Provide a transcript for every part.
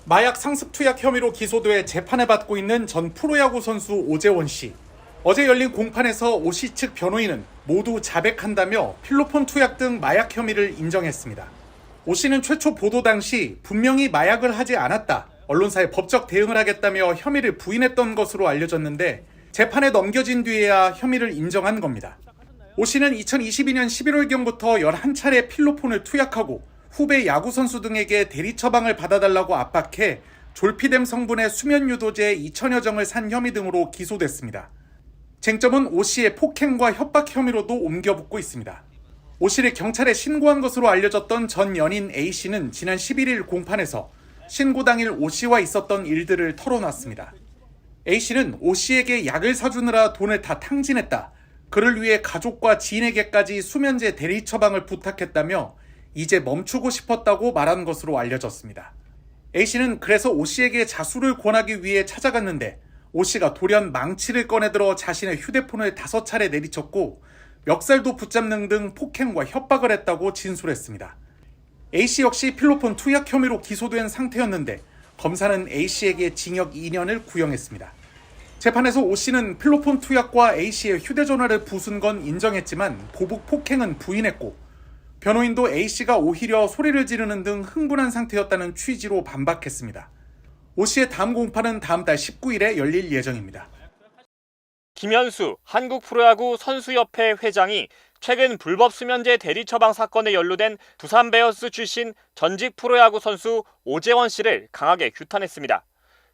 마약 상습 투약 혐의로 기소돼 재판을 받고 있는 전 프로야구 선수 오재원 씨. 어제 열린 공판에서 오 씨 측 변호인은 모두 자백한다며 필로폰 투약 등 마약 혐의를 인정했습니다. 오 씨는 최초 보도 당시 분명히 마약을 하지 않았다, 언론사에 법적 대응을 하겠다며 혐의를 부인했던 것으로 알려졌는데 재판에 넘겨진 뒤에야 혐의를 인정한 겁니다. 오 씨는 2022년 11월경부터 11차례 필로폰을 투약하고 후배 야구선수 등에게 대리 처방을 받아달라고 압박해 졸피뎀 성분의 수면유도제 2천여 정을 산 혐의 등으로 기소됐습니다. 쟁점은 오 씨의 폭행과 협박 혐의로도 옮겨붙고 있습니다. 오 씨를 경찰에 신고한 것으로 알려졌던 전 연인 A 씨는 지난 11일 공판에서 신고 당일 오 씨와 있었던 일들을 털어놨습니다. A 씨는 오 씨에게 약을 사주느라 돈을 다 탕진했다, 그를 위해 가족과 지인에게까지 수면제 대리 처방을 부탁했다며 이제 멈추고 싶었다고 말한 것으로 알려졌습니다. A 씨는 그래서 오 씨에게 자수를 권하기 위해 찾아갔는데 오 씨가 돌연 망치를 꺼내들어 자신의 휴대폰을 5차례 내리쳤고 멱살도 붙잡는 등 폭행과 협박을 했다고 진술했습니다. A 씨 역시 필로폰 투약 혐의로 기소된 상태였는데 검사는 A 씨에게 징역 2년을 구형했습니다. 재판에서 오 씨는 필로폰 투약과 A 씨의 휴대전화를 부순 건 인정했지만 보복 폭행은 부인했고 변호인도 A 씨가 오히려 소리를 지르는 등 흥분한 상태였다는 취지로 반박했습니다. 오 씨의 다음 공판은 다음 달 19일에 열릴 예정입니다. 김현수 한국프로야구 선수협회 회장이 최근 불법 수면제 대리 처방 사건에 연루된 두산 베어스 출신 전직 프로야구 선수 오재원 씨를 강하게 규탄했습니다.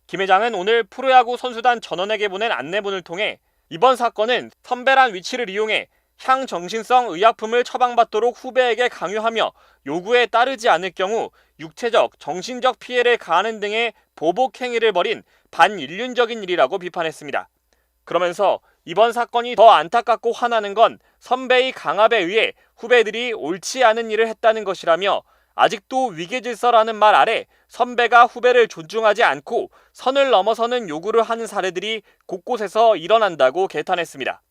김 회장은 오늘 프로야구 선수단 전원에게 보낸 안내문을 통해 이번 사건은 선배란 위치를 이용해 향정신성 의약품을 처방받도록 후배에게 강요하며 요구에 따르지 않을 경우 육체적, 정신적 피해를 가하는 등의 보복 행위를 벌인 반인륜적인 일이라고 비판했습니다. 그러면서 이번 사건이 더 안타깝고 화나는 건 선배의 강압에 의해 후배들이 옳지 않은 일을 했다는 것이라며 아직도 위계질서라는 말 아래 선배가 후배를 존중하지 않고 선을 넘어서는 요구를 하는 사례들이 곳곳에서 일어난다고 개탄했습니다.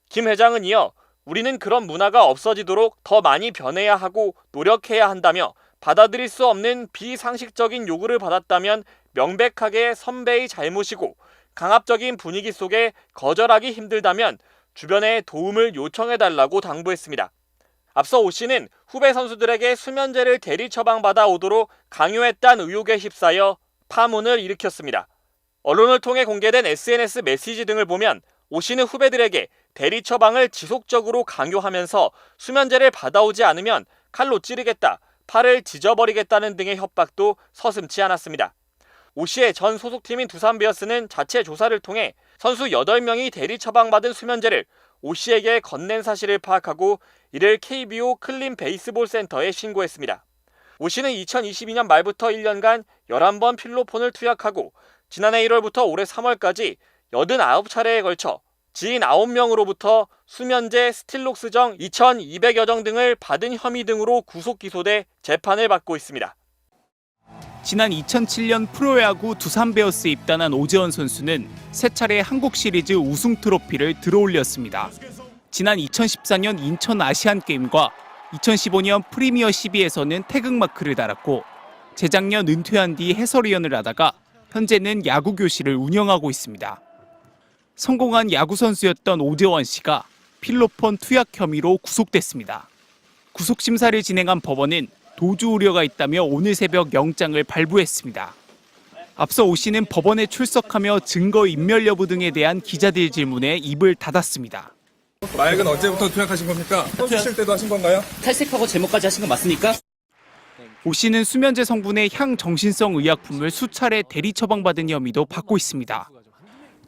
김 회장은 이어 우리는 그런 문화가 없어지도록 더 많이 변해야 하고 노력해야 한다며 받아들일 수 없는 비상식적인 요구를 받았다면 명백하게 선배의 잘못이고 강압적인 분위기 속에 거절하기 힘들다면 주변에 도움을 요청해달라고 당부했습니다. 앞서 오 씨는 후배 선수들에게 수면제를 대리 처방받아 오도록 강요했다는 의혹에 휩싸여 파문을 일으켰습니다. 언론을 통해 공개된 SNS 메시지 등을 보면 오 씨는 후배들에게 대리 처방을 지속적으로 강요하면서 수면제를 받아오지 않으면 칼로 찌르겠다, 팔을 찢어버리겠다는 등의 협박도 서슴지 않았습니다. 오 씨의 전 소속팀인 두산 베어스는 자체 조사를 통해 선수 8명이 대리 처방받은 수면제를 오 씨에게 건넨 사실을 파악하고 이를 KBO 클린 베이스볼 센터에 신고했습니다. 오 씨는 2022년 말부터 1년간 11번 필로폰을 투약하고 지난해 1월부터 올해 3월까지 89차례에 걸쳐 지인 9명으로부터 수면제 스틸록스정 2,200여 정 등을 받은 혐의 등으로 구속 기소돼 재판을 받고 있습니다. 지난 2007년 프로야구 두산 베어스에 입단한 오재원 선수는 3차례 한국 시리즈 우승 트로피를 들어올렸습니다. 지난 2014년 인천 아시안게임과 2015년 프리미어 12에서는 태극마크를 달았고 재작년 은퇴한 뒤 해설위원을 하다가 현재는 야구 교실을 운영하고 있습니다. 성공한 야구 선수였던 오재원 씨가 필로폰 투약 혐의로 구속됐습니다. 구속 심사를 진행한 법원은 도주 우려가 있다며 오늘 새벽 영장을 발부했습니다. 앞서 오 씨는 법원에 출석하며 증거 인멸 여부 등에 대한 기자들 질문에 입을 닫았습니다. 마약은 언제부터 투약하신 겁니까? 선수 칠 때도 하신 건가요? 탈색하고 제모까지 하신 거 맞습니까? 오 씨는 수면제 성분의 향정신성 의약품을 수차례 대리 처방받은 혐의도 받고 있습니다.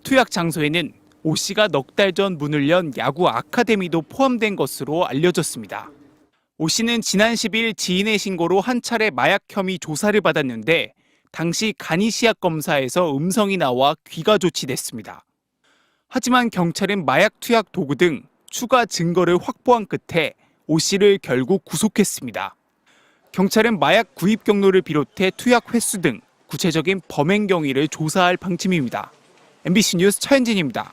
투약 장소에는 오 씨가 넉 달 전 문을 연 야구 아카데미도 포함된 것으로 알려졌습니다. 오 씨는 지난 10일 지인의 신고로 한 차례 마약 혐의 조사를 받았는데 당시 간이시약 검사에서 음성이 나와 귀가 조치됐습니다. 하지만 경찰은 마약 투약 도구 등 추가 증거를 확보한 끝에 오 씨를 결국 구속했습니다. 경찰은 마약 구입 경로를 비롯해 투약 횟수 등 구체적인 범행 경위를 조사할 방침입니다. MBC 뉴스 차현진입니다.